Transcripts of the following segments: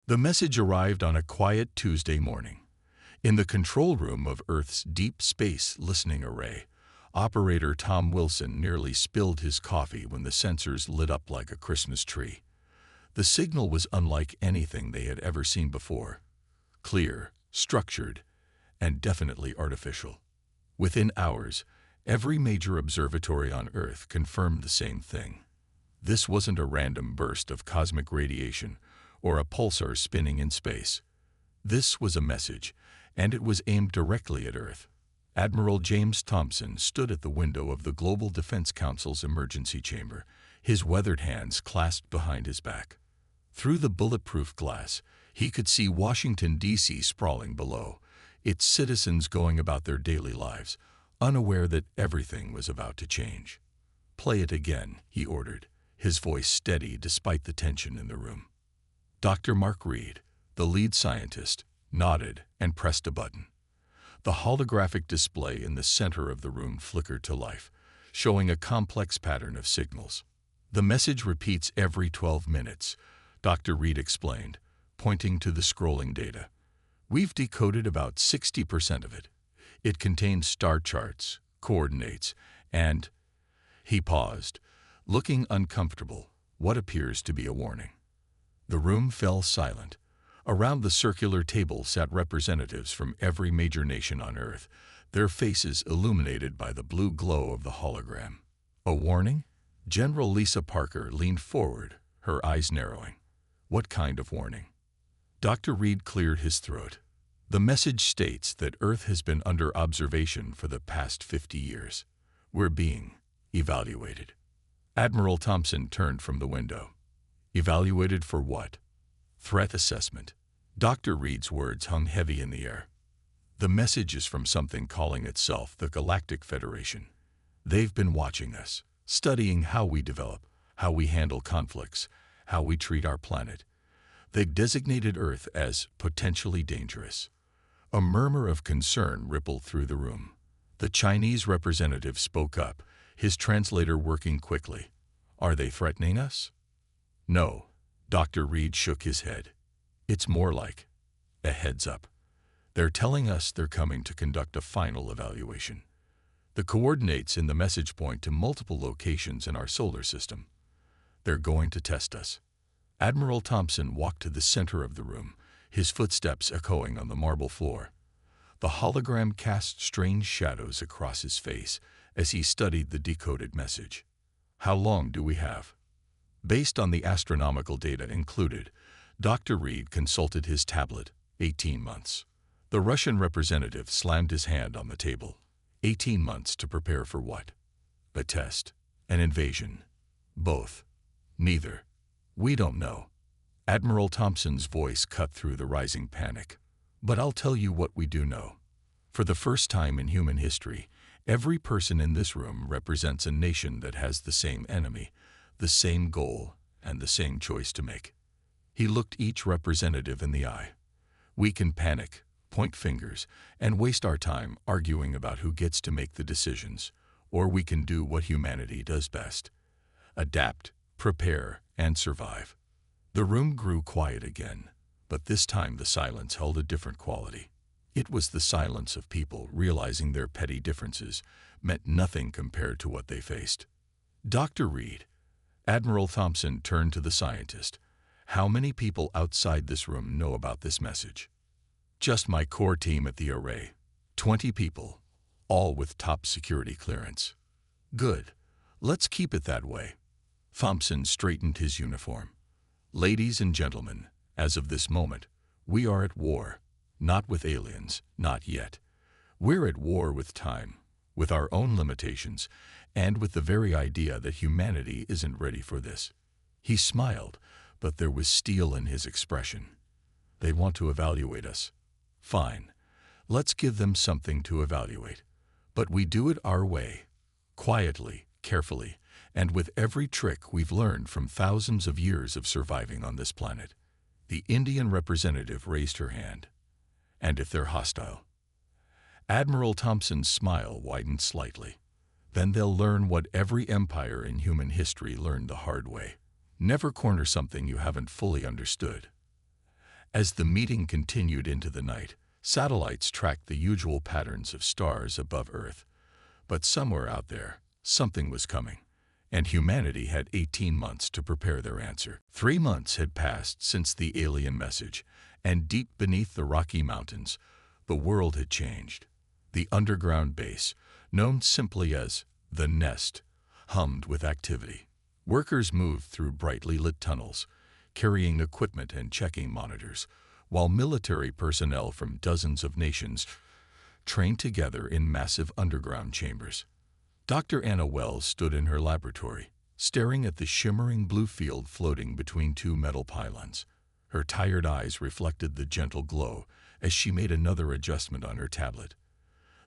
The message arrived on a quiet Tuesday morning. In the control room of Earth's Deep Space Listening Array, operator Tom Wilson nearly spilled his coffee when the sensors lit up like a Christmas tree. The signal was unlike anything they had ever seen before. Clear, structured, and definitely artificial. Within hours, every major observatory on Earth confirmed the same thing. This wasn't a random burst of cosmic radiation or a pulsar spinning in space. This was a message, and it was aimed directly at Earth. Admiral James Thompson stood at the window of the Global Defense Council's emergency chamber, his weathered hands clasped behind his back. Through the bulletproof glass, he could see Washington, D.C. sprawling below, its citizens going about their daily lives, unaware that everything was about to change. "Play it again," he ordered, his voice steady despite the tension in the room. Dr. Mark Reed, the lead scientist, nodded and pressed a button. The holographic display in the center of the room flickered to life, showing a complex pattern of signals. "The message repeats every 12 minutes, Dr. Reed explained, pointing to the scrolling data. "We've decoded about 60% of it. It contains star charts, coordinates, and—" He paused, looking uncomfortable, what appears to be a warning. The room fell silent. Around the circular table sat representatives from every major nation on Earth, their faces illuminated by the blue glow of the hologram. "A warning?" General Lisa Parker leaned forward, her eyes narrowing. "What kind of warning?" Dr. Reed cleared his throat. "The message states that Earth has been under observation for the past 50 years. We're being evaluated." Admiral Thompson turned from the window. "Evaluated for what?" "Threat assessment." Dr. Reed's words hung heavy in the air. "The message is from something calling itself the Galactic Federation. They've been watching us, studying how we develop, how we handle conflicts, how we treat our planet. They've designated Earth as potentially dangerous." A murmur of concern rippled through the room. The Chinese representative spoke up, his translator working quickly. "Are they threatening us?" "No." Dr. Reed shook his head. "It's more like a heads up. They're telling us they're coming to conduct a final evaluation. The coordinates in the message point to multiple locations in our solar system. They're going to test us." Admiral Thompson walked to the center of the room, his footsteps echoing on the marble floor. The hologram cast strange shadows across his face as he studied the decoded message. "How long do we have?" Based on the astronomical data included, Dr. Reed consulted his tablet. 18 months. The Russian representative slammed his hand on the table. 18 months to prepare for what? A test? An invasion? Both? Neither. We don't know. Admiral Thompson's voice cut through the rising panic. "But I'll tell you what we do know. For the first time in human history, every person in this room represents a nation that has the same enemy, the same goal, and the same choice to make." He looked each representative in the eye. "We can panic, point fingers, and waste our time arguing about who gets to make the decisions, or we can do what humanity does best: adapt, prepare, and survive." The room grew quiet again, but this time the silence held a different quality. It was the silence of people realizing their petty differences meant nothing compared to what they faced. "Dr. Reed," Admiral Thompson turned to the scientist, "how many people outside this room know about this message?" "Just my core team at the array. 20 people, all with top security clearance." "Good. Let's keep it that way." Thompson straightened his uniform. "Ladies and gentlemen, as of this moment, we are at war. Not with aliens, not yet. We're at war with time, with our own limitations, and with the very idea that humanity isn't ready for this." He smiled, but there was steel in his expression. "They want to evaluate us. Fine. Let's give them something to evaluate. But we do it our way, quietly, carefully, and with every trick we've learned from thousands of years of surviving on this planet." The Indian representative raised her hand. "And if they're hostile?" Admiral Thompson's smile widened slightly. "Then they'll learn what every empire in human history learned the hard way. Never corner something you haven't fully understood." As the meeting continued into the night, satellites tracked the usual patterns of stars above Earth. But somewhere out there, something was coming, and humanity had 18 months to prepare their answer. 3 months had passed since the alien message, and deep beneath the Rocky Mountains, the world had changed. The underground base, known simply as the Nest, hummed with activity. Workers moved through brightly lit tunnels, carrying equipment and checking monitors, while military personnel from dozens of nations trained together in massive underground chambers. Dr. Anna Wells stood in her laboratory, staring at the shimmering blue field floating between two metal pylons. Her tired eyes reflected the gentle glow as she made another adjustment on her tablet.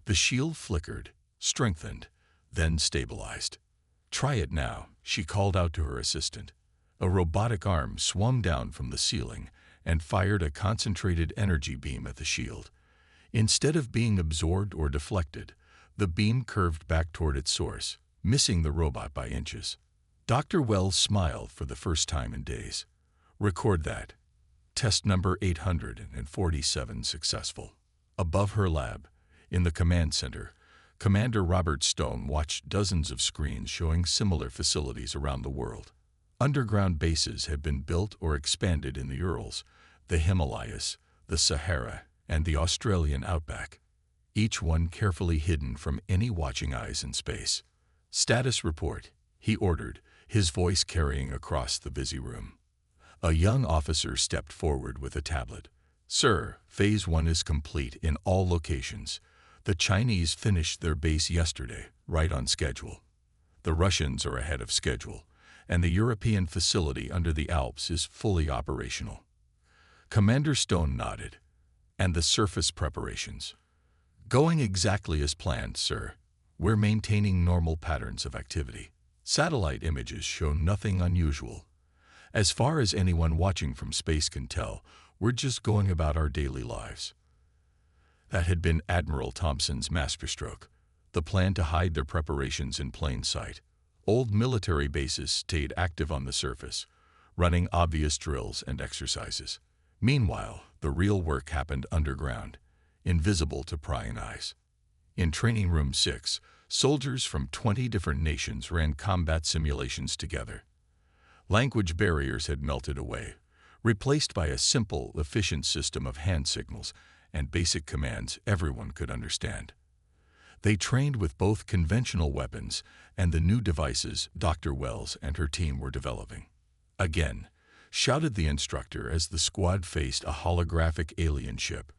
The shield flickered, strengthened, then stabilized. "Try it now," she called out to her assistant. A robotic arm swung down from the ceiling and fired a concentrated energy beam at the shield. Instead of being absorbed or deflected, the beam curved back toward its source, missing the robot by inches. Dr. Wells smiled for the first time in days. "Record that. Test number 847 successful." Above her lab, in the command center, Commander Robert Stone watched dozens of screens showing similar facilities around the world. Underground bases had been built or expanded in the Urals, the Himalayas, the Sahara, and the Australian outback, each one carefully hidden from any watching eyes in space. "Status report," he ordered, his voice carrying across the busy room. A young officer stepped forward with a tablet. "Sir, Phase 1 is complete in all locations. The Chinese finished their base yesterday, right on schedule. The Russians are ahead of schedule, and the European facility under the Alps is fully operational." Commander Stone nodded. "And the surface preparations?" "Going exactly as planned, sir. We're maintaining normal patterns of activity. Satellite images show nothing unusual. As far as anyone watching from space can tell, we're just going about our daily lives." That had been Admiral Thompson's masterstroke, the plan to hide their preparations in plain sight. Old military bases stayed active on the surface, running obvious drills and exercises. Meanwhile, the real work happened underground, invisible to prying eyes. In Training Room 6, soldiers from 20 different nations ran combat simulations together. Language barriers had melted away, replaced by a simple, efficient system of hand signals and basic commands everyone could understand. They trained with both conventional weapons and the new devices Dr. Wells and her team were developing. "Again," shouted the instructor as the squad faced a holographic alien ship.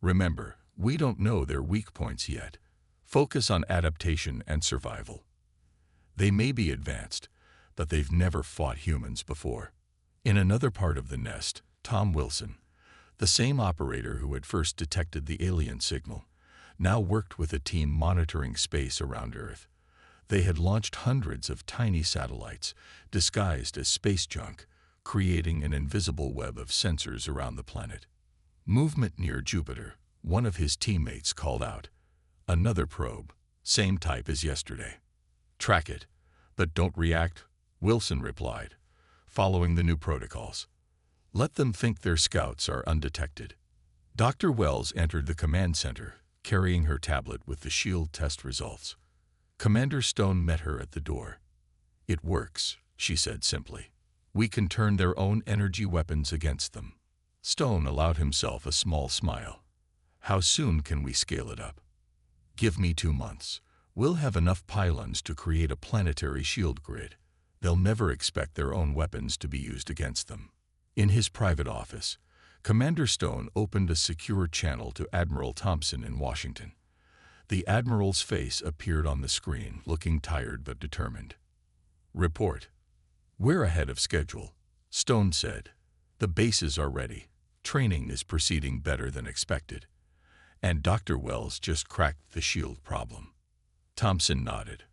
"Remember, we don't know their weak points yet. Focus on adaptation and survival. They may be advanced, but they've never fought humans before." In another part of the Nest, Tom Wilson, the same operator who had first detected the alien signal, now worked with a team monitoring space around Earth. They had launched hundreds of tiny satellites, disguised as space junk, creating an invisible web of sensors around the planet. Movement near Jupiter, one of his teammates called out. "Another probe, same type as yesterday." "Track it, but don't react," Wilson replied, following the new protocols. "Let them think their scouts are undetected." Dr. Wells entered the command center, carrying her tablet with the shield test results. Commander Stone met her at the door. "It works," she said simply. "We can turn their own energy weapons against them." Stone allowed himself a small smile. "How soon can we scale it up?" "Give me 2 months. We'll have enough pylons to create a planetary shield grid. They'll never expect their own weapons to be used against them." In his private office, Commander Stone opened a secure channel to Admiral Thompson in Washington. The Admiral's face appeared on the screen, looking tired but determined. "Report." "We're ahead of schedule," Stone said. "The bases are ready. Training is proceeding better than expected. And Dr. Wells just cracked the shield problem." Thompson nodded.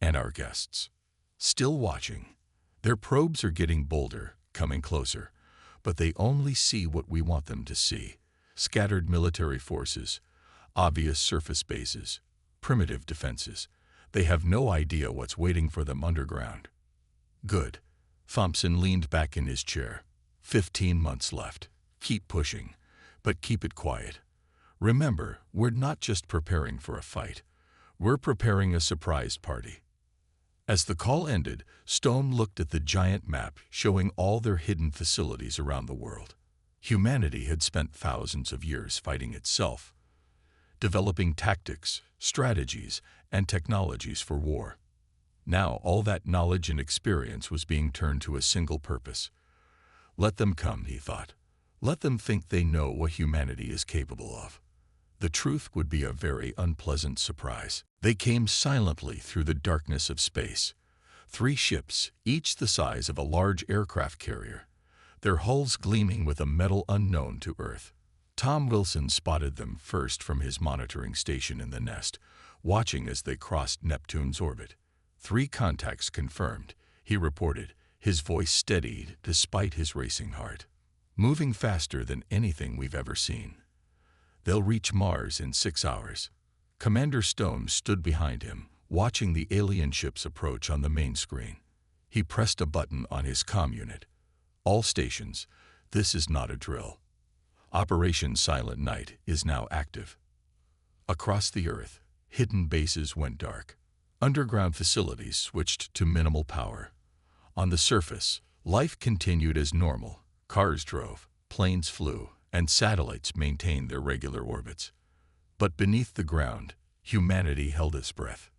"And our guests?" "Still watching. Their probes are getting bolder, coming closer, but they only see what we want them to see. Scattered military forces, obvious surface bases, primitive defenses. They have no idea what's waiting for them underground." "Good." Thompson leaned back in his chair. 15 months left. Keep pushing, but keep it quiet. Remember, we're not just preparing for a fight. We're preparing a surprise party." As the call ended, Stone looked at the giant map showing all their hidden facilities around the world. Humanity had spent thousands of years fighting itself, developing tactics, strategies, and technologies for war. Now all that knowledge and experience was being turned to a single purpose. Let them come, he thought. Let them think they know what humanity is capable of. The truth would be a very unpleasant surprise. They came silently through the darkness of space. 3 ships, each the size of a large aircraft carrier, their hulls gleaming with a metal unknown to Earth. Tom Wilson spotted them first from his monitoring station in the nest, watching as they crossed Neptune's orbit. 3 contacts confirmed, he reported, his voice steadied despite his racing heart. Moving faster than anything we've ever seen. They'll reach Mars in 6 hours. Commander Stone stood behind him, watching the alien ships approach on the main screen. He pressed a button on his comm unit. "All stations, this is not a drill. Operation Silent Night is now active." Across the Earth, hidden bases went dark. Underground facilities switched to minimal power. On the surface, life continued as normal. Cars drove, planes flew, and satellites maintained their regular orbits. But beneath the ground, humanity held its breath.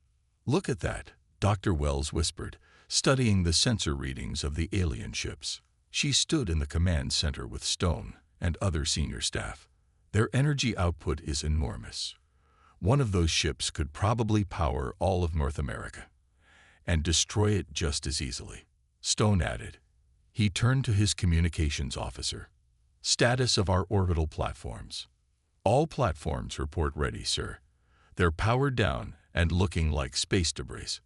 "Look at that," Dr. Wells whispered, studying the sensor readings of the alien ships. She stood in the command center with Stone and other senior staff. "Their energy output is enormous. One of those ships could probably power all of North America, and destroy it just as easily," Stone added. He turned to his communications officer. "Status of our orbital platforms." "All platforms report ready, sir. They're powered down and looking like space debris.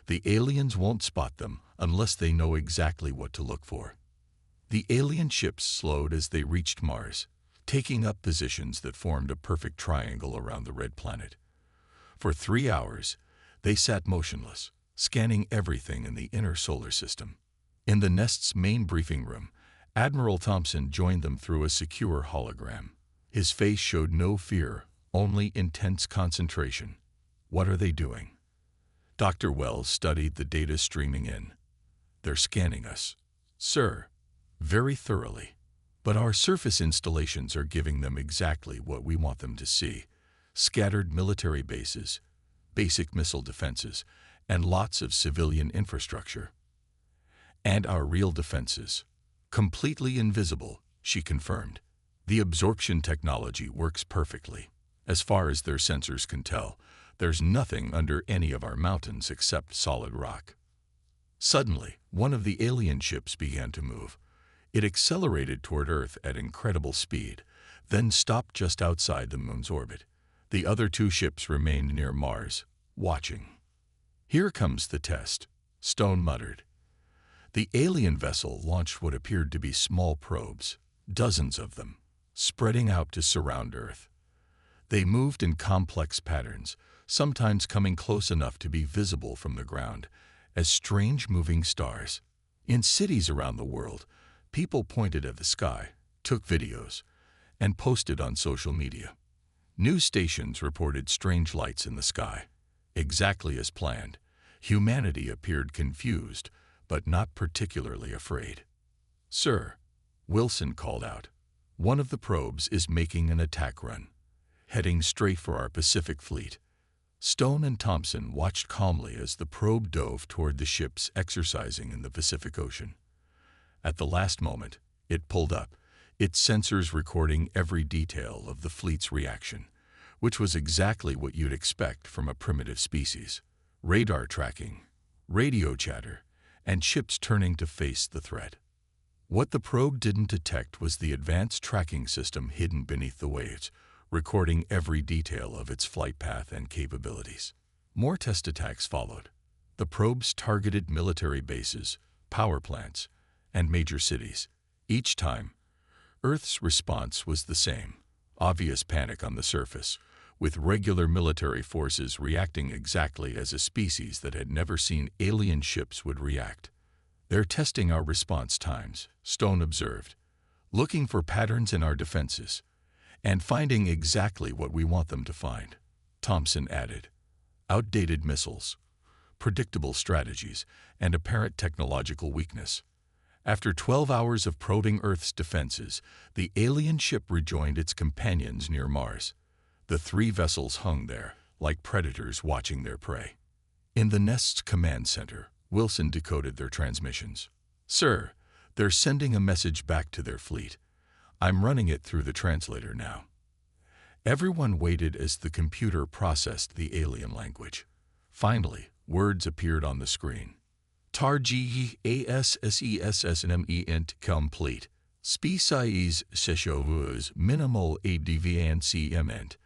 The aliens won't spot them unless they know exactly what to look for." The alien ships slowed as they reached Mars, taking up positions that formed a perfect triangle around the red planet. For 3 hours, they sat motionless, scanning everything in the inner solar system. In the nest's main briefing room, Admiral Thompson joined them through a secure hologram. His face showed no fear, only intense concentration. "What are they doing?" Dr. Wells studied the data streaming in. "They're scanning us, sir, very thoroughly. But our surface installations are giving them exactly what we want them to see: scattered military bases, basic missile defenses, and lots of civilian infrastructure. And our real defenses, completely invisible," she confirmed. "The absorption technology works perfectly. As far as their sensors can tell, there's nothing under any of our mountains except solid rock." Suddenly, one of the alien ships began to move. It accelerated toward Earth at incredible speed, then stopped just outside the moon's orbit. The other 2 ships remained near Mars, watching. "Here comes the test," Stone muttered. The alien vessel launched what appeared to be small probes, dozens of them, spreading out to surround Earth. They moved in complex patterns, sometimes coming close enough to be visible from the ground, as strange moving stars. In cities around the world, people pointed at the sky, took videos, and posted on social media. News stations reported strange lights in the sky. Exactly as planned, humanity appeared confused, but not particularly afraid. "Sir," Wilson called out, "one of the probes is making an attack run, heading straight for our Pacific Fleet." Stone and Thompson watched calmly as the probe dove toward the ships exercising in the Pacific Ocean. At the last moment, it pulled up, its sensors recording every detail of the fleet's reaction, which was exactly what you'd expect from a primitive species. Radar tracking, radio chatter, and ships turning to face the threat. What the probe didn't detect was the advanced tracking system hidden beneath the waves, recording every detail of its flight path and capabilities. More test attacks followed. The probes targeted military bases, power plants, and major cities. Each time, Earth's response was the same: obvious panic on the surface, with regular military forces reacting exactly as a species that had never seen alien ships would react. "They're testing our response times," Stone observed. looking for patterns in our defenses, and finding exactly what we want them to find. Thompson added, outdated missiles, predictable strategies, and apparent technological weakness. After 12 hours of probing Earth's defenses, the alien ship rejoined its companions near Mars. The three vessels hung there, like predators watching their prey. In the Nest's command center, Wilson decoded their transmissions. "Sir, they're sending a message back to their fleet. I'm running it through the translator now." Everyone waited as the computer processed the alien language. Finally, words appeared on the screen. Targessessment complete. Species seshovus minimal advancement.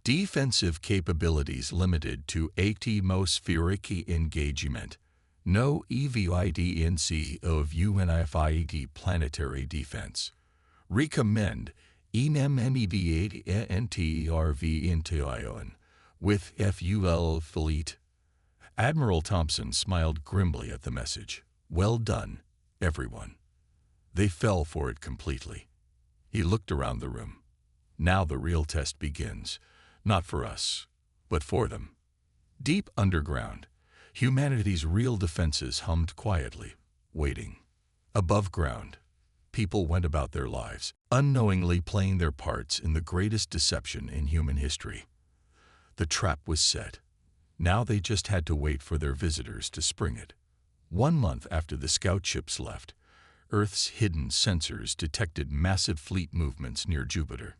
Defensive capabilities limited to atmospheric engagement. No evidence of unified planetary defense. Recommend immediate intervention with FUL fleet. Admiral Thompson smiled grimly at the message. Well done, everyone. They fell for it completely. He looked around the room. Now the real test begins, not for us, but for them. Deep underground, humanity's real defenses hummed quietly, waiting. Above ground, people went about their lives, unknowingly playing their parts in the greatest deception in human history. The trap was set. Now they just had to wait for their visitors to spring it. 1 month after the scout ships left, Earth's hidden sensors detected massive fleet movements near Jupiter.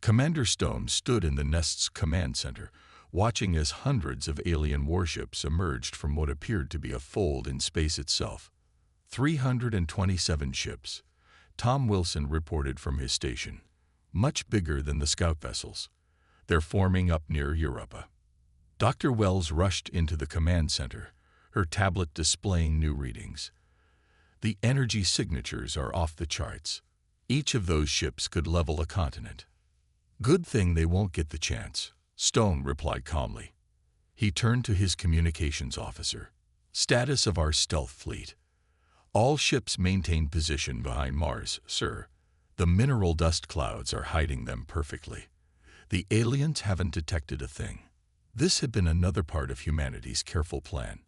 Commander Stone stood in the Nest's command center, watching as hundreds of alien warships emerged from what appeared to be a fold in space itself. 327 ships. Tom Wilson reported from his station. Much bigger than the scout vessels. They're forming up near Europa. Dr. Wells rushed into the command center, her tablet displaying new readings. The energy signatures are off the charts. Each of those ships could level a continent. Good thing they won't get the chance, Stone replied calmly. He turned to his communications officer. Status of our stealth fleet. All ships maintain position behind Mars, sir. The mineral dust clouds are hiding them perfectly. The aliens haven't detected a thing. This had been another part of humanity's careful plan.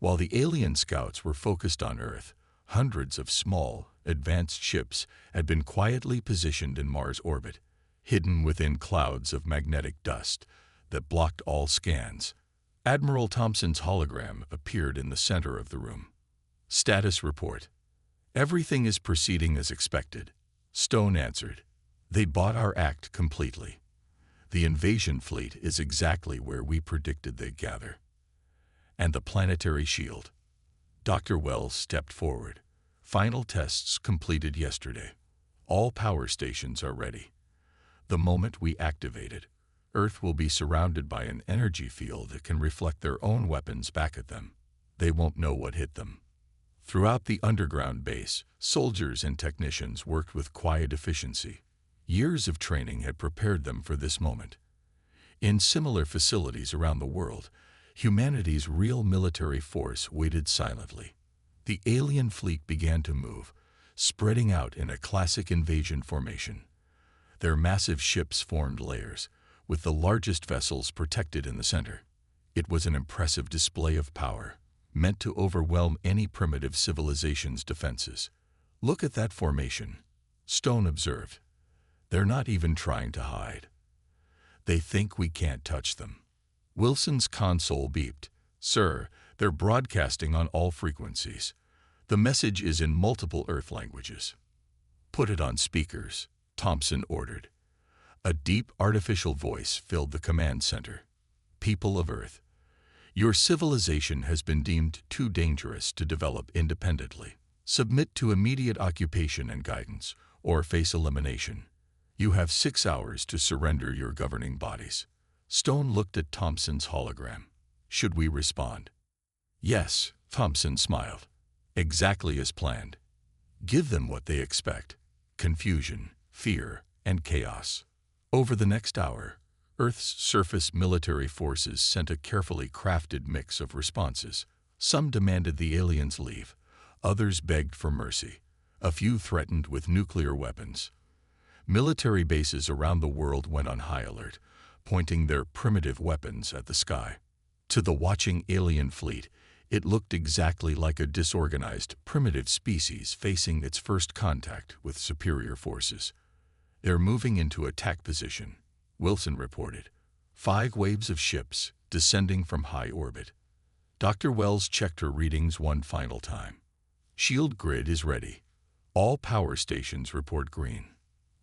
While the alien scouts were focused on Earth, hundreds of small, advanced ships had been quietly positioned in Mars' orbit, hidden within clouds of magnetic dust that blocked all scans. Admiral Thompson's hologram appeared in the center of the room. Status report. Everything is proceeding as expected. Stone answered. They bought our act completely. The invasion fleet is exactly where we predicted they'd gather. And the planetary shield. Dr. Wells stepped forward. Final tests completed yesterday. All power stations are ready. The moment we activate it, Earth will be surrounded by an energy field that can reflect their own weapons back at them. They won't know what hit them. Throughout the underground base, soldiers and technicians worked with quiet efficiency. Years of training had prepared them for this moment. In similar facilities around the world, humanity's real military force waited silently. The alien fleet began to move, spreading out in a classic invasion formation. Their massive ships formed layers, with the largest vessels protected in the center. It was an impressive display of power, meant to overwhelm any primitive civilization's defenses. Look at that formation, Stone observed. They're not even trying to hide. They think we can't touch them. Wilson's console beeped. Sir, they're broadcasting on all frequencies. The message is in multiple Earth languages. Put it on speakers, Thompson ordered. A deep artificial voice filled the command center. People of Earth, your civilization has been deemed too dangerous to develop independently. Submit to immediate occupation and guidance, or face elimination. You have 6 hours to surrender your governing bodies. Stone looked at Thompson's hologram. Should we respond? Yes, Thompson smiled. Exactly as planned. Give them what they expect. Confusion, fear, and chaos. Over the next hour, Earth's surface military forces sent a carefully crafted mix of responses. Some demanded the aliens leave. Others begged for mercy. A few threatened with nuclear weapons. Military bases around the world went on high alert, pointing their primitive weapons at the sky. To the watching alien fleet, it looked exactly like a disorganized, primitive species facing its first contact with superior forces. "They're moving into attack position," Wilson reported. 5 waves of ships descending from high orbit. Dr. Wells checked her readings one final time. "Shield grid is ready. All power stations report green.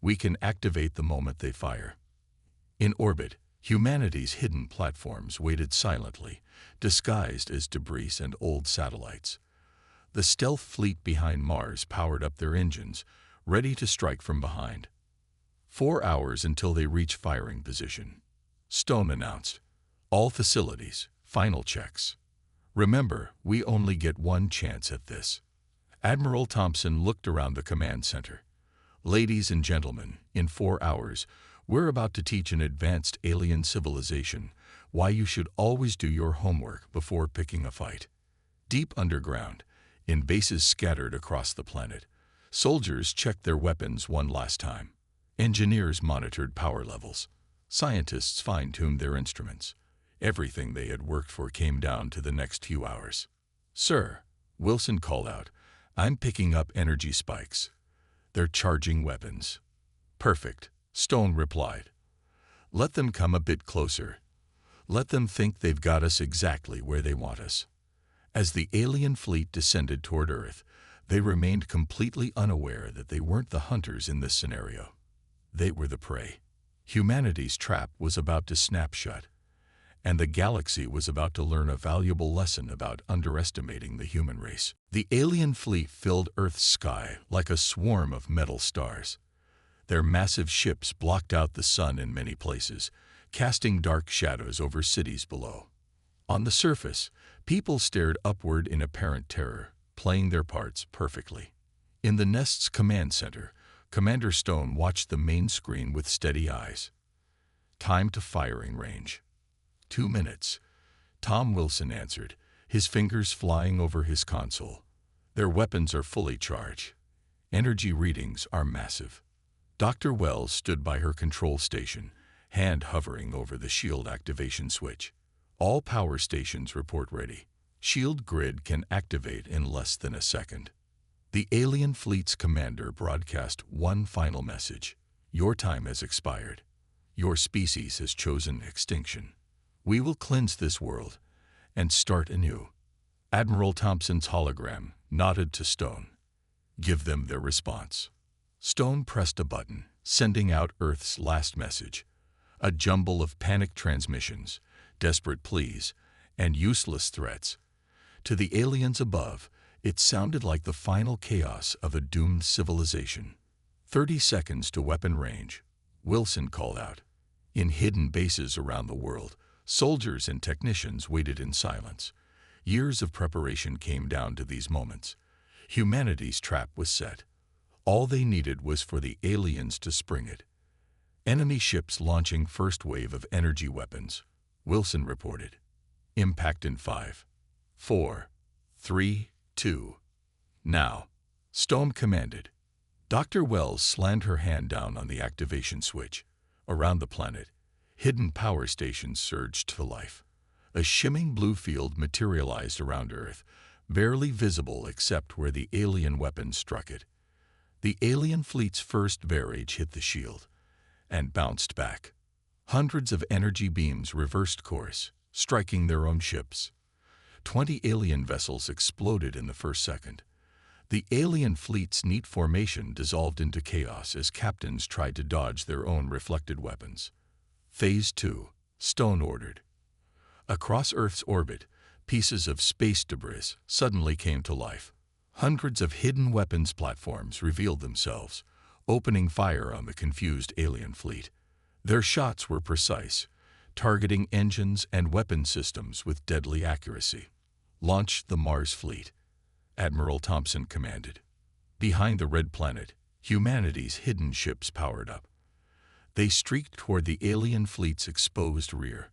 We can activate the moment they fire." In orbit, humanity's hidden platforms waited silently, disguised as debris and old satellites. The stealth fleet behind Mars powered up their engines, ready to strike from behind. 4 hours until they reach firing position. Stone announced. "All facilities, final checks. Remember, we only get one chance at this." Admiral Thompson looked around the command center. "Ladies and gentlemen, in 4 hours, we're about to teach an advanced alien civilization why you should always do your homework before picking a fight." Deep underground, in bases scattered across the planet, soldiers checked their weapons one last time. Engineers monitored power levels. Scientists fine-tuned their instruments. Everything they had worked for came down to the next few hours. "Sir," Wilson called out, "I'm picking up energy spikes. They're charging weapons." "Perfect," Stone replied. "Let them come a bit closer. Let them think they've got us exactly where they want us." As the alien fleet descended toward Earth, they remained completely unaware that they weren't the hunters in this scenario. They were the prey. Humanity's trap was about to snap shut, and the galaxy was about to learn a valuable lesson about underestimating the human race. The alien fleet filled Earth's sky like a swarm of metal stars. Their massive ships blocked out the sun in many places, casting dark shadows over cities below. On the surface, people stared upward in apparent terror, playing their parts perfectly. In the Nest's command center, Commander Stone watched the main screen with steady eyes. "Time to firing range." 2 minutes. Tom Wilson answered, his fingers flying over his console. "Their weapons are fully charged. Energy readings are massive." Dr. Wells stood by her control station, hand hovering over the shield activation switch. "All power stations report ready. Shield grid can activate in less than a second." The alien fleet's commander broadcast one final message. "Your time has expired. Your species has chosen extinction. We will cleanse this world and start anew." Admiral Thompson's hologram nodded to Stone. "Give them their response." Stone pressed a button, sending out Earth's last message. A jumble of panicked transmissions, desperate pleas, and useless threats. To the aliens above, it sounded like the final chaos of a doomed civilization. 30 seconds to weapon range," Wilson called out. In hidden bases around the world, soldiers and technicians waited in silence. Years of preparation came down to these moments. Humanity's trap was set. All they needed was for the aliens to spring it. "Enemy ships launching first wave of energy weapons," Wilson reported. "Impact in 5, 4, 3, 2. Now," Stone commanded. Dr. Wells slammed her hand down on the activation switch. Around the planet, hidden power stations surged to life. A shimmering blue field materialized around Earth, barely visible except where the alien weapons struck it. The alien fleet's first barrage hit the shield and bounced back. Hundreds of energy beams reversed course, striking their own ships. 20 alien vessels exploded in the first second. The alien fleet's neat formation dissolved into chaos as captains tried to dodge their own reflected weapons. Phase 2, Stone ordered. Across Earth's orbit, pieces of space debris suddenly came to life. Hundreds of hidden weapons platforms revealed themselves, opening fire on the confused alien fleet. Their shots were precise, targeting engines and weapon systems with deadly accuracy. "Launch the Mars fleet," Admiral Thompson commanded. Behind the red planet, humanity's hidden ships powered up. They streaked toward the alien fleet's exposed rear.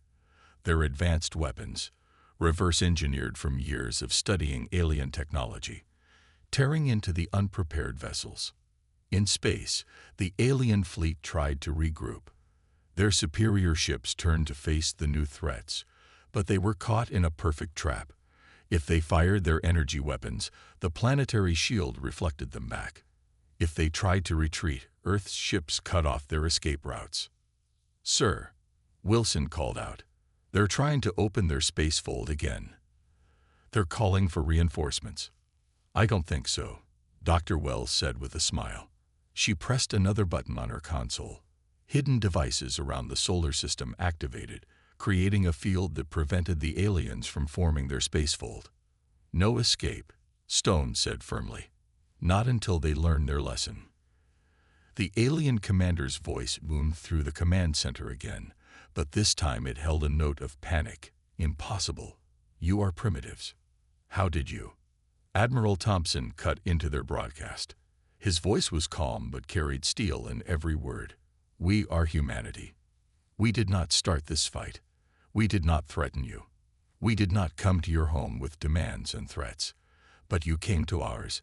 Their advanced weapons, reverse-engineered from years of studying alien technology, tearing into the unprepared vessels. In space, the alien fleet tried to regroup. Their superior ships turned to face the new threats, but they were caught in a perfect trap. If they fired their energy weapons, the planetary shield reflected them back. If they tried to retreat, Earth's ships cut off their escape routes. "Sir," Wilson called out, "they're trying to open their spacefold again. They're calling for reinforcements." "I don't think so," Dr. Wells said with a smile. She pressed another button on her console. Hidden devices around the solar system activated, creating a field that prevented the aliens from forming their spacefold. "No escape," Stone said firmly. "Not until they learn their lesson." The alien commander's voice boomed through the command center again, but this time it held a note of panic. "Impossible. You are primitives. How did you?" Admiral Thompson cut into their broadcast. His voice was calm but carried steel in every word. "We are humanity. We did not start this fight. We did not threaten you. We did not come to your home with demands and threats. But you came to ours,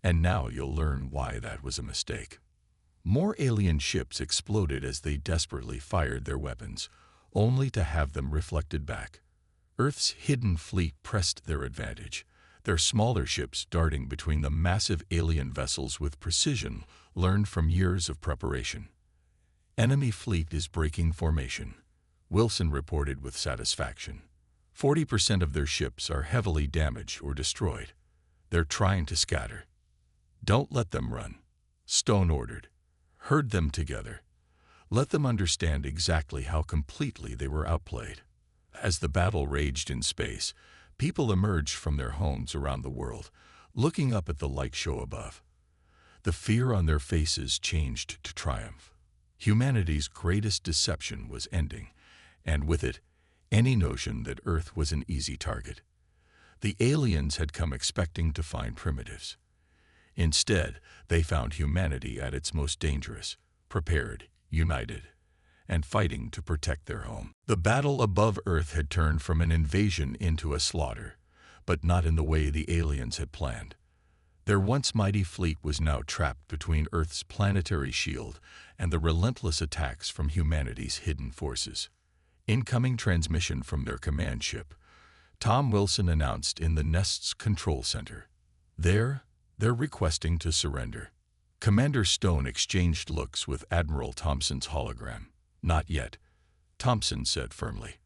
and now you'll learn why that was a mistake." More alien ships exploded as they desperately fired their weapons, only to have them reflected back. Earth's hidden fleet pressed their advantage, their smaller ships darting between the massive alien vessels with precision learned from years of preparation. "Enemy fleet is breaking formation," Wilson reported with satisfaction. 40% of their ships are heavily damaged or destroyed. They're trying to scatter. "Don't let them run," Stone ordered. "Herd them together. Let them understand exactly how completely they were outplayed." As the battle raged in space, people emerged from their homes around the world, looking up at the light show above. The fear on their faces changed to triumph. Humanity's greatest deception was ending, and with it, any notion that Earth was an easy target. The aliens had come expecting to find primitives. Instead, they found humanity at its most dangerous, prepared, united, and fighting to protect their home. The battle above Earth had turned from an invasion into a slaughter, but not in the way the aliens had planned. Their once mighty fleet was now trapped between Earth's planetary shield and the relentless attacks from humanity's hidden forces. Incoming transmission from their command ship, Tom Wilson announced in the Nest's control center. They're requesting to surrender. Commander Stone exchanged looks with Admiral Thompson's hologram. "Not yet," Thompson said firmly.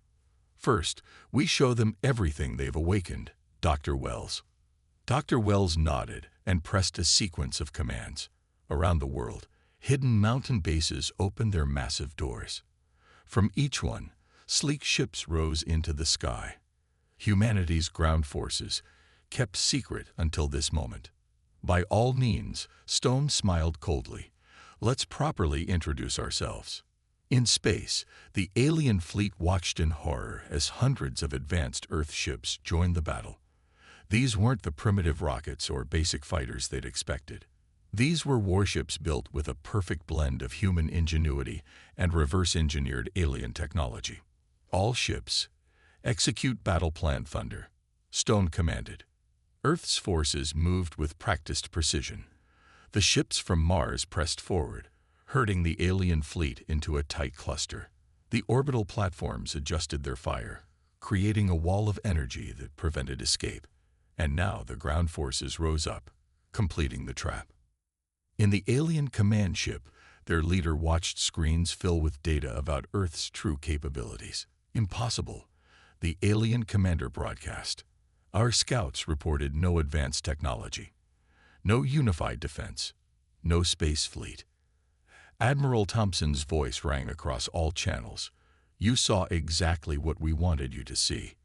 "First, we show them everything they've awakened, Dr. Wells." Dr. Wells nodded and pressed a sequence of commands. Around the world, hidden mountain bases opened their massive doors. From each one, sleek ships rose into the sky. Humanity's ground forces, kept secret until this moment. "By all means," Stone smiled coldly. "Let's properly introduce ourselves." In space, the alien fleet watched in horror as hundreds of advanced Earth ships joined the battle. These weren't the primitive rockets or basic fighters they'd expected. These were warships built with a perfect blend of human ingenuity and reverse-engineered alien technology. "All ships, execute Battle Plan Thunder," Stone commanded. Earth's forces moved with practiced precision. The ships from Mars pressed forward, herding the alien fleet into a tight cluster. The orbital platforms adjusted their fire, creating a wall of energy that prevented escape. And now the ground forces rose up, completing the trap. In the alien command ship, their leader watched screens fill with data about Earth's true capabilities. "Impossible," the alien commander broadcast. "Our scouts reported no advanced technology, no unified defense, no space fleet." Admiral Thompson's voice rang across all channels. "You saw exactly what we wanted you to see.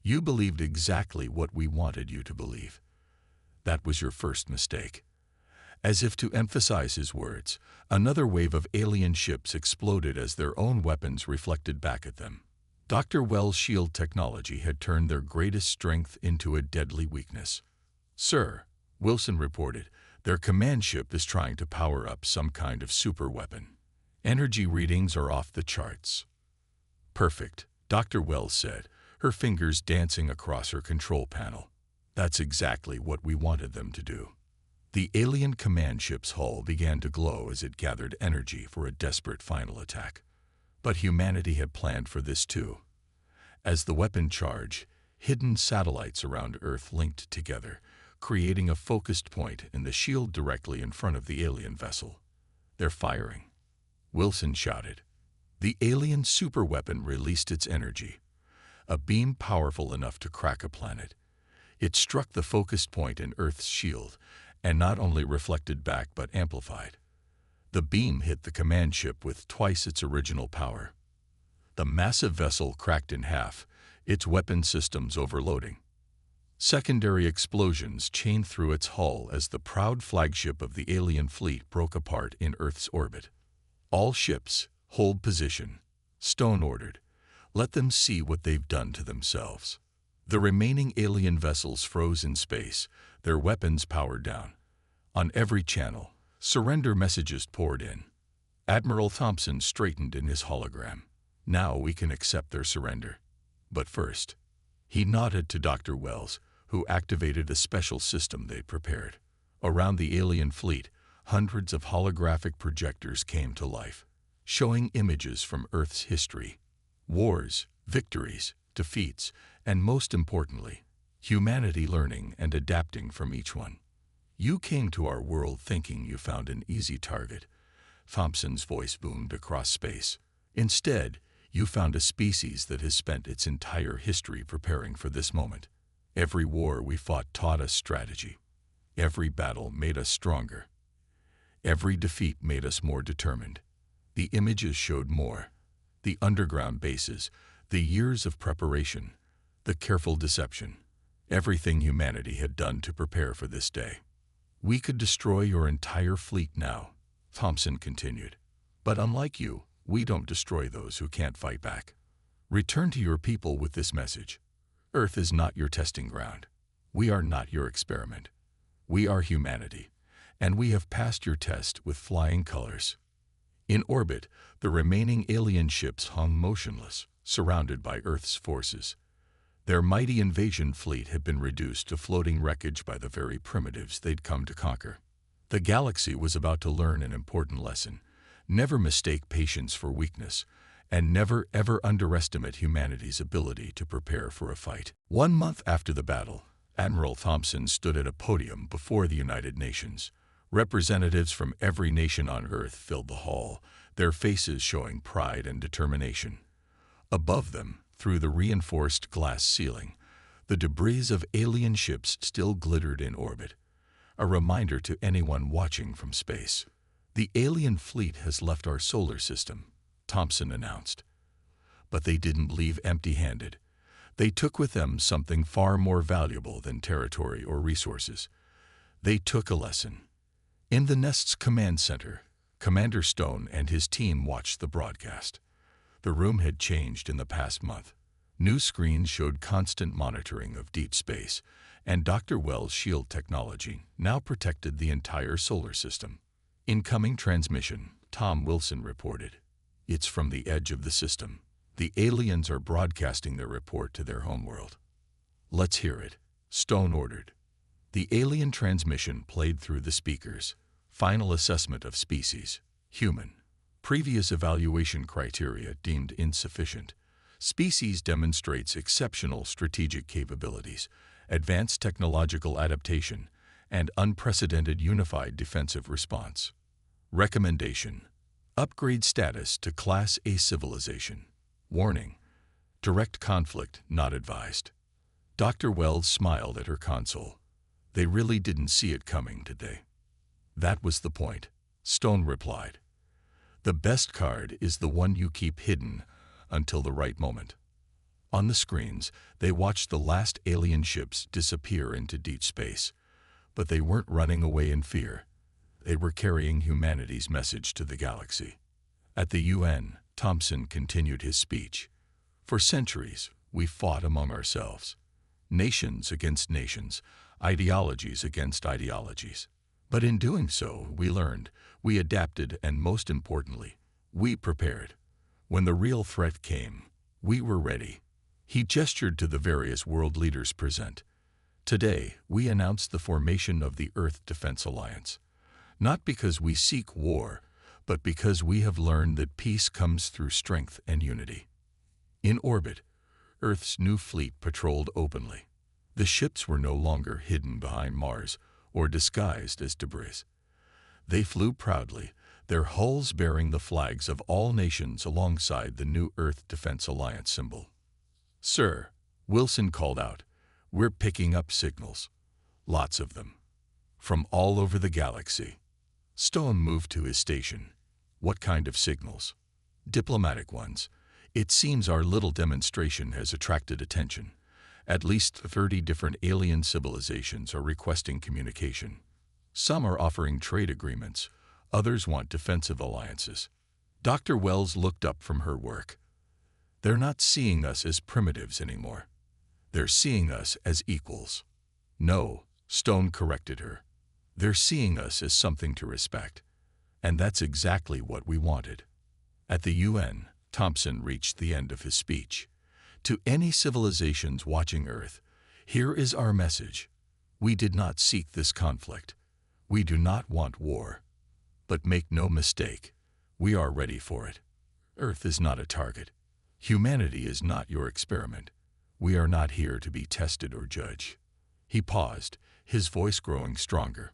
You believed exactly what we wanted you to believe. That was your first mistake." As if to emphasize his words, another wave of alien ships exploded as their own weapons reflected back at them. Dr. Wells' shield technology had turned their greatest strength into a deadly weakness. "Sir," Wilson reported, "their command ship is trying to power up some kind of superweapon. Energy readings are off the charts." "Perfect," Dr. Wells said, her fingers dancing across her control panel. That's exactly what we wanted them to do. The alien command ship's hull began to glow as it gathered energy for a desperate final attack. But humanity had planned for this too. As the weapon charged, hidden satellites around Earth linked together, creating a focused point in the shield directly in front of the alien vessel. "They're firing," Wilson shouted. The alien superweapon released its energy, a beam powerful enough to crack a planet. It struck the focused point in Earth's shield, and not only reflected back but amplified. The beam hit the command ship with twice its original power. The massive vessel cracked in half, its weapon systems overloading. Secondary explosions chained through its hull as the proud flagship of the alien fleet broke apart in Earth's orbit. "All ships, hold position," Stone ordered. "Let them see what they've done to themselves." The remaining alien vessels froze in space, their weapons powered down. On every channel, surrender messages poured in. Admiral Thompson straightened in his hologram. "Now we can accept their surrender. But first," he nodded to Dr. Wells, who activated a special system they'd prepared. Around the alien fleet, hundreds of holographic projectors came to life, showing images from Earth's history. Wars, victories, defeats, and most importantly, humanity learning and adapting from each one. "You came to our world thinking you found an easy target," Thompson's voice boomed across space. "Instead, you found a species that has spent its entire history preparing for this moment. Every war we fought taught us strategy. Every battle made us stronger. Every defeat made us more determined." The images showed more. The underground bases, the years of preparation, the careful deception, everything humanity had done to prepare for this day. "We could destroy your entire fleet now," Thompson continued. "But unlike you, we don't destroy those who can't fight back. Return to your people with this message. Earth is not your testing ground. We are not your experiment. We are humanity, and we have passed your test with flying colors." In orbit, the remaining alien ships hung motionless, surrounded by Earth's forces. Their mighty invasion fleet had been reduced to floating wreckage by the very primitives they'd come to conquer. The galaxy was about to learn an important lesson. Never mistake patience for weakness, and never ever underestimate humanity's ability to prepare for a fight. 1 month after the battle, Admiral Thompson stood at a podium before the United Nations. Representatives from every nation on Earth filled the hall, their faces showing pride and determination. Above them, through the reinforced glass ceiling, the debris of alien ships still glittered in orbit, a reminder to anyone watching from space. "The alien fleet has left our solar system," Thompson announced. But they didn't leave empty-handed. They took with them something far more valuable than territory or resources. They took a lesson. In the Nest's command center, Commander Stone and his team watched the broadcast. The room had changed in the past month. New screens showed constant monitoring of deep space, and Dr. Wells' shield technology now protected the entire solar system. "Incoming transmission," Tom Wilson reported. "It's from the edge of the system. The aliens are broadcasting their report to their homeworld." "Let's hear it," Stone ordered. The alien transmission played through the speakers. "Final assessment of species, human. Previous evaluation criteria deemed insufficient. Species demonstrates exceptional strategic capabilities, advanced technological adaptation, and unprecedented unified defensive response. Recommendation: upgrade status to Class A civilization. Warning: direct conflict not advised." Dr. Wells smiled at her console. "They really didn't see it coming, did they?" "That was the point," Stone replied. "The best card is the one you keep hidden until the right moment." On the screens, they watched the last alien ships disappear into deep space. But they weren't running away in fear. They were carrying humanity's message to the galaxy. At the UN, Thompson continued his speech. "For centuries, we fought among ourselves. Nations against nations, ideologies against ideologies. But in doing so, we learned, we adapted, and most importantly, we prepared. When the real threat came, we were ready." He gestured to the various world leaders present. Today, we announce the formation of the Earth Defense Alliance, not because we seek war, but because we have learned that peace comes through strength and unity. In orbit, Earth's new fleet patrolled openly. The ships were no longer hidden behind Mars or disguised as debris. They flew proudly, their hulls bearing the flags of all nations alongside the new Earth Defense Alliance symbol. "Sir," Wilson called out, "we're picking up signals. Lots of them. From all over the galaxy." Stone moved to his station. "What kind of signals?" "Diplomatic ones. It seems our little demonstration has attracted attention. At least 30 different alien civilizations are requesting communication. Some are offering trade agreements. Others want defensive alliances." Dr. Wells looked up from her work. "They're not seeing us as primitives anymore. They're seeing us as equals." "No," Stone corrected her. "They're seeing us as something to respect. And that's exactly what we wanted." At the UN, Thompson reached the end of his speech. "To any civilizations watching Earth, here is our message. We did not seek this conflict. We do not want war. But make no mistake, we are ready for it. Earth is not a target. Humanity is not your experiment. We are not here to be tested or judged." He paused, his voice growing stronger.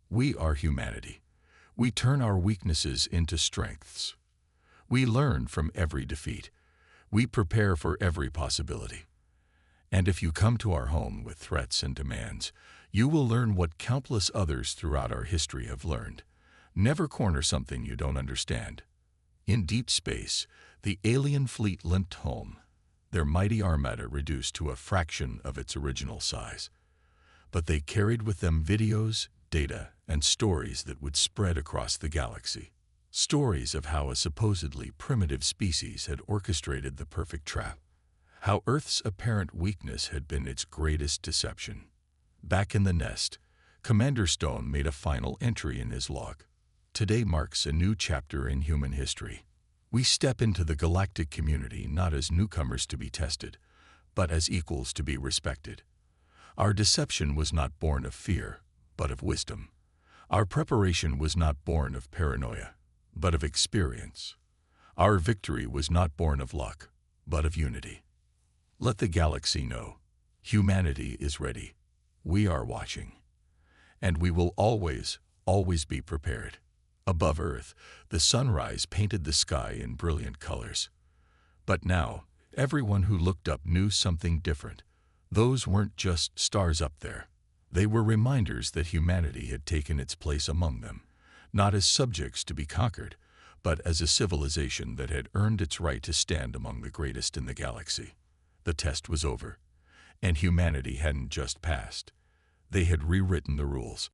"We are humanity. We turn our weaknesses into strengths. We learn from every defeat. We prepare for every possibility. And if you come to our home with threats and demands, you will learn what countless others throughout our history have learned. Never corner something you don't understand." In deep space, the alien fleet limped home, their mighty armada reduced to a fraction of its original size. But they carried with them videos, data, and stories that would spread across the galaxy. Stories of how a supposedly primitive species had orchestrated the perfect trap, how Earth's apparent weakness had been its greatest deception. Back in the nest, Commander Stone made a final entry in his log. "Today marks a new chapter in human history. We step into the galactic community not as newcomers to be tested, but as equals to be respected. Our deception was not born of fear, but of wisdom. Our preparation was not born of paranoia, but of experience. Our victory was not born of luck, but of unity. Let the galaxy know, humanity is ready. We are watching. And we will always, always be prepared." Above Earth, the sunrise painted the sky in brilliant colors. But now, everyone who looked up knew something different. Those weren't just stars up there. They were reminders that humanity had taken its place among them, not as subjects to be conquered, but as a civilization that had earned its right to stand among the greatest in the galaxy. The test was over, and humanity hadn't just passed. They had rewritten the rules.